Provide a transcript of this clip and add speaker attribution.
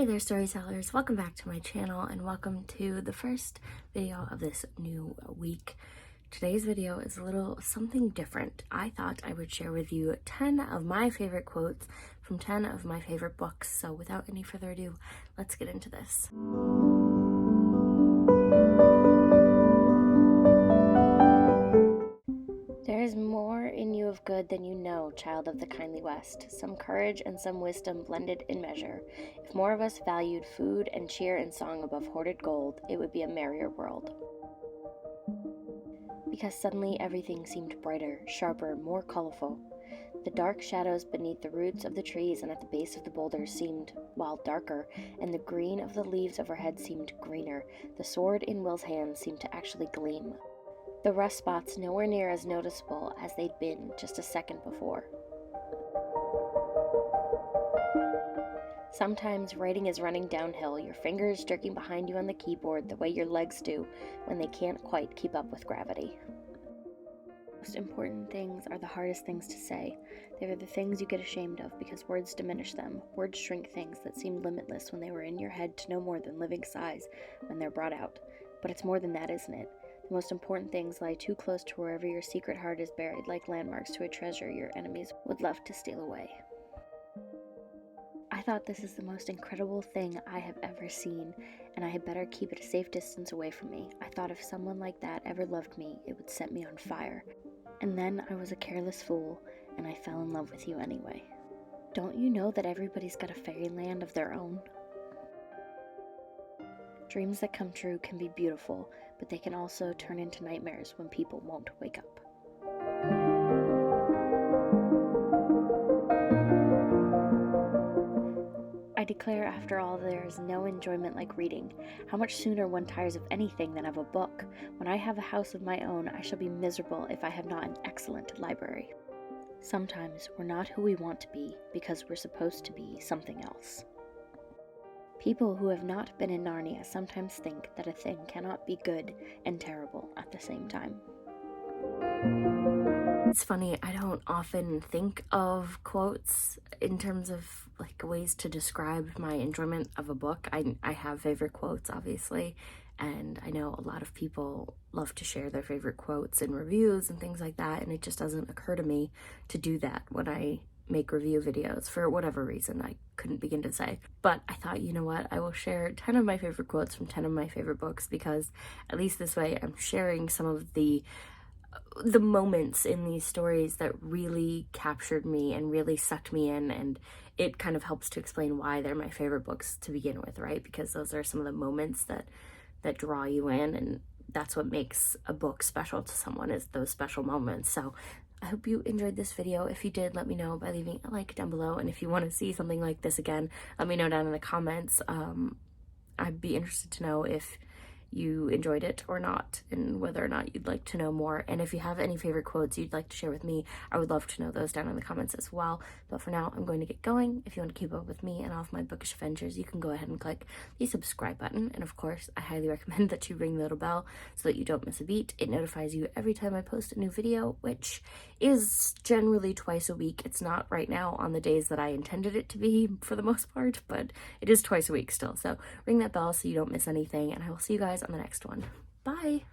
Speaker 1: Hey there, storytellers. Welcome back to my channel and welcome to the first video of this new week. Today's video is a little something different. I thought I would share with you 10 of my favorite quotes from 10 of my favorite books. So without any further ado, let's get into this. There is more in you of good than you know, child of the kindly West, some courage and some wisdom blended in measure. If more of us valued food and cheer and song above hoarded gold, it would be a merrier world. Because suddenly everything seemed brighter, sharper, more colorful. The dark shadows beneath the roots of the trees and at the base of the boulders seemed, while darker, and the green of the leaves overhead seemed greener. The sword in Will's hand seemed to actually gleam. The rust spots nowhere near as noticeable as they'd been just a second before. Sometimes writing is running downhill, your fingers jerking behind you on the keyboard the way your legs do when they can't quite keep up with gravity. The most important things are the hardest things to say. They are the things you get ashamed of because words diminish them. Words shrink things that seemed limitless when they were in your head to no more than living size when they're brought out. But it's more than that, isn't it? The most important things lie too close to wherever your secret heart is buried, like landmarks to a treasure your enemies would love to steal away. I thought this is the most incredible thing I have ever seen, and I had better keep it a safe distance away from me. I thought if someone like that ever loved me, it would set me on fire. And then I was a careless fool, and I fell in love with you anyway. Don't you know that everybody's got a fairyland of their own? Dreams that come true can be beautiful, but they can also turn into nightmares when people won't wake up. I declare, after all, there is no enjoyment like reading. How much sooner one tires of anything than of a book. When I have a house of my own, I shall be miserable if I have not an excellent library. Sometimes we're not who we want to be because we're supposed to be something else. People who have not been in Narnia sometimes think that a thing cannot be good and terrible at the same time. It's funny, I don't often think of quotes in terms of like ways to describe my enjoyment of a book. I have favorite quotes, obviously, and I know a lot of people love to share their favorite quotes in reviews and things like that, and it just doesn't occur to me to do that when I make review videos for whatever reason. I couldn't begin to say, but I thought, you know what, I will share 10 of my favorite quotes from 10 of my favorite books, because at least this way I'm sharing some of the moments in these stories that really captured me and really sucked me in, and it kind of helps to explain why they're my favorite books to begin with, right? Because those are some of the moments that draw you in, and that's what makes a book special to someone, is those special moments. So I hope you enjoyed this video. If you did, let me know by leaving a like down below, and if you want to see something like this again, let me know down in the comments. I'd be interested to know if you enjoyed it or not, and whether or not you'd like to know more. And if you have any favorite quotes you'd like to share with me, I would love to know those down in the comments as well. But for now, I'm going to get going. If you want to keep up with me and all of my bookish adventures, you can go ahead and click the subscribe button. And of course, I highly recommend that you ring the little bell so that you don't miss a beat. It notifies you every time I post a new video, which is generally twice a week. It's not right now on the days that I intended it to be for the most part, but it is twice a week still. So ring that bell so you don't miss anything, and I will see you guys on the next one. Bye!